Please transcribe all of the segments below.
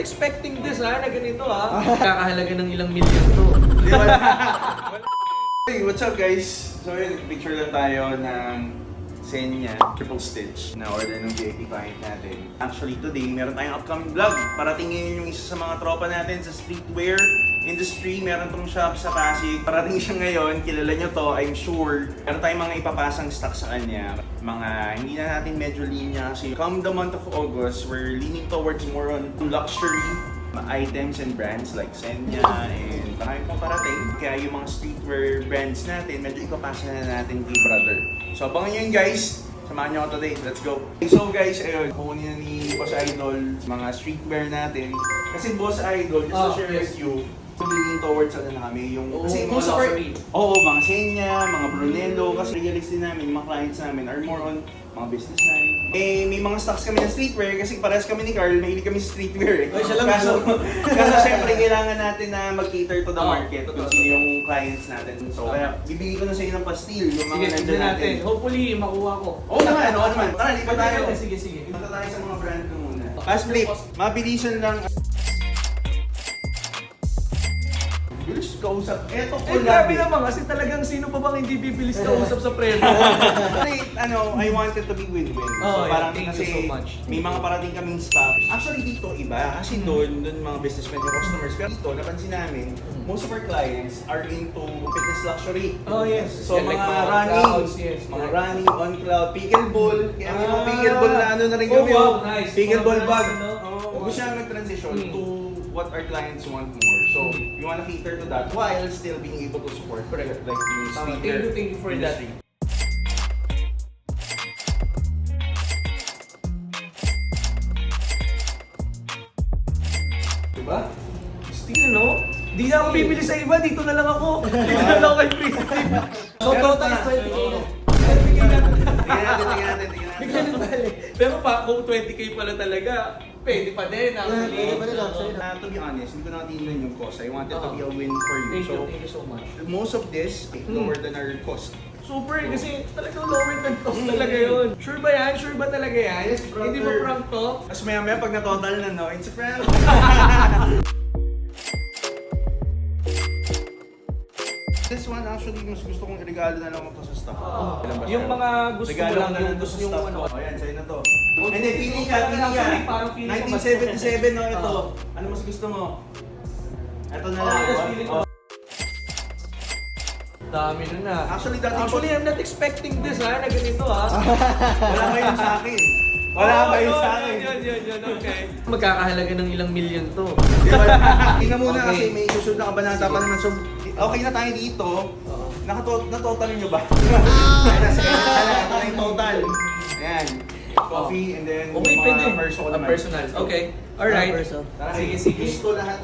expecting this na ganito Kakahalaga ng ilang milyon to. Di ba? Hey, what's up guys? So yun, picture lang tayo ng Xenia Triple Stitch na order ng VIP client natin. Actually today, meron tayong upcoming vlog. Parating ngayon yung isa sa mga tropa natin sa streetwear industry. Meron tong shop sa Pasig. Parating siya ngayon, kilala nyo to, I'm sure. Meron tayong mga ipapasang stock sa kanya. Mga hindi na natin medyo linya kasi come the month of August, we're leaning towards more on luxury items and brands like Xenia and marami pang parating. Kaya yung mga streetwear brands natin, medyo ipapasa na natin kay brother. So abangan nyo yun guys. Samahan nyo ako today. Let's go. So guys, ayun, kukunin na ni Boss Idol mga streetwear natin. Kasi Boss Idol, just to share with you, leaning towards ano na kami, yung kasi most of our mga Xenia, mga Brunello, kasi realist din namin, yung mga clients namin are more on mga business line. May mga stocks kami ng streetwear kasi parehas kami ni Carl, mahilig kami sa streetwear Kaso syempre kailangan natin na mag-cater to the market kung sino yung clients natin. So kaya bibigyan ko na sa inyo ng pastil, yung mga nandiyan natin. Hopefully makuha ko. Oo naman. Tara, lipat tayo. Sige. Lipat tayo sa mga brand ko muna. Fast flip, mabilisan lang. Bilis kausap. Eto ko Grabe naman kasi talagang sino pa bang hindi bibilis kausap sa preno? Kasi I wanted to be win-win. So parang thank kasi you so much. may mga parating kaming staff. Actually dito iba kasi doon mga businessmen yung customers. Pero dito napansin namin, most of our clients are into fitness luxury. Oh yes. So Yeah, like mga mga running, crowds, yes, mga correct. running on cloud, pickleball. Kaya may mga pickleball na ano na rin kami. wow, nice. Pickleball Mga bag. nice, ano? Gusto siya mag-transition to what our clients want more. So, you want to cater to that while still being able to support like yung streetwear Thank you for that. industry. Diba? Still, no? Di na ako bibili sa iba, dito na lang ako. Dito na lang ako kay Christine. So, total is 20k na. Tingnan natin. Pero pa, kung 20k pala talaga, pwede pa din. Actually. To be honest, hindi ko natingnan yung cost. I wanted to be a win for you. Thank you so much. Most of this, lower than our cost. Super, kasi talagang lower than cost talaga yun. Sure ba yan? Sure ba talaga yan? Yes, brother. Hindi mo prank to? Tapos maya pag na-total na, no, it's a prank. This one actually, mas gusto kong i-regalo na lang ito sa staff. Ilan ba Yung sa'yo? mga gusto mo Regalo lang, ko na yung lang to gusto sa yung staff ano. ko. O yan, sa'yo na to. Hindi, pili ka. Actually, parang feeling ko mas 1977, no, ito. Ano mas gusto mo? Ito na lang. yes, feeling ko. Dami nun na. Actually, dati Actually, I'm not expecting this na ganito wala ba yun sa akin? Wala ba yun sa akin? Yun, okay. Magkakahalaga ng ilang milyon to. Di ba? Tingnan muna Okay. kasi may susunod na kabanata pa naman. So, okay na tayo dito. Na-total nyo ba? Ayan na, sige. Ito na yung total. Ayan. Coffee and then Okay, pwede. personal naman. Personal. Okay. Alright. Tara, Sige. Gusto lahat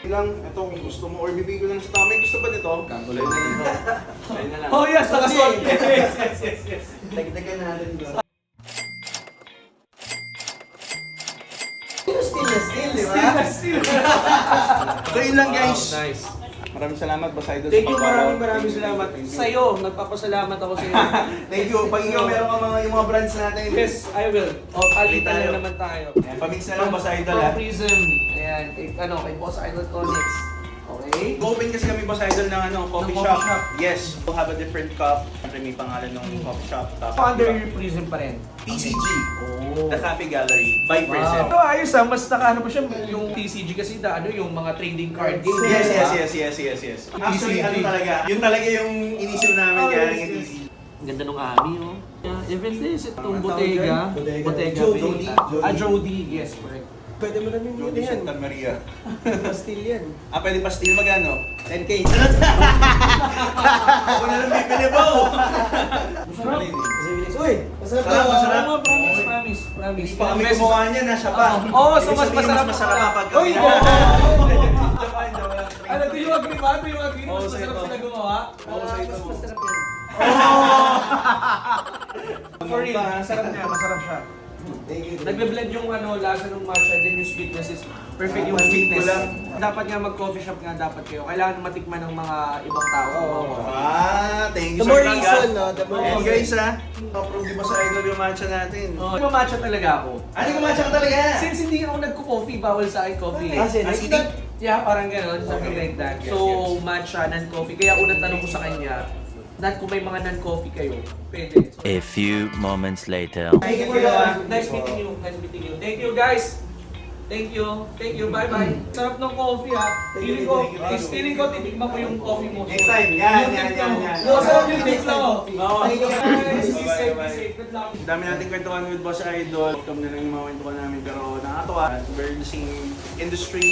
lang, ito kung gusto mo or bibigay ko lang sa tao. May gusto ba nito? Tuloy na nito. Tuloy na lang. Oh yes, nakaswap. Yes. Dagdagan natin ito. Still, di ba? Still. So yun lang guys. Nice. Maraming salamat, Boss Idol. Thank you, pagbabaw. maraming salamat. Thank you. Sa'yo, nagpapasalamat ako sa'yo. Thank you. Pag ikaw meron ka yung mga brands natin. Yes, I will. O, palitan tayo. na naman tayo. Ayan, pamix na lang, Boss Idol ha. From Prism. Ayan, kay Boss Idol Tonics. Okay? Open kasi kami, Boss Idol, ng coffee Ng shop. coffee shop. Yes. We'll have a different cup. Siyempre may pangalan ng coffee shop. Tapos, Under your Prism pa rin. TCG. Oh. The Cafe Gallery. By Prism. Wow. Ayos mas nakaano pa siya yung TCG kasi yung mga trading card games. Yes. Actually, ano talaga? Yun talaga yung inisip namin kaya yung TCG. Ang ganda nung Ami, oh. Yeah, even this, itong Bottega. Bottega. Jody. Jody. Jody, yes, correct. Pwede mo namin yun Jody yan. Santa Maria. Pastil yan. Pwede pastil magano? 10K. Ako na lang bibili mo! Masarap. Uy, masarap Sarap, to. masarap. Promise. Hindi pa kami gumawa niya na siya pa. Oo, so mas Ibig sabihin, masarap masarap pa. kapag Uy, kami. Ano, do you agree ba? Do you agree? Oo, Mas sa masarap ito. sila gumawa? Oo, sa ito. Masarap yan. For real, masarap niya, masarap siya. Thank you. Nagbe-blend yung lasa ng matcha and then yung sweetness is perfect yung Sweet ko sweetness. lang. Dapat nga mag-coffee shop nga dapat kayo. Kailangan matikman ng mga ibang tao. Thank you The more sir. reason, no? The more And reason. guys approve di ba sa idol yung matcha natin? Matcha talaga ako. Ano yung matcha ka talaga? Since hindi ako nagko-coffee, bawal sa akin coffee. As in, As it's in, not... Yeah, parang gano'n, something Okay. like that. Yes, So, yes. matcha, non-coffee. Kaya unang tanong ko sa kanya, kung may mga non-coffee kayo, pwede. So, A few moments later. thank you for that. Nice meeting you. Nice meeting you. Thank you guys. Thank you. Thank you. Bye-bye. Sarap ng coffee ha. Feeling ko, titikman ko yung coffee mo. Next time, yan. Masarap yung timpla ko. Thank you. Guys, be safe, be Bye-bye. safe. Good luck. Ang dami nating kwentuhan with Boss Idol. Welcome na lang yung mga kwentuhan namin pero nakakatawa. We're in the same industry.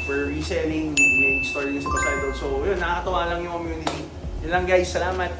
We're reselling. May store din si Boss Idol. So yun, nakakatawa lang yung community. Yun lang guys, salamat.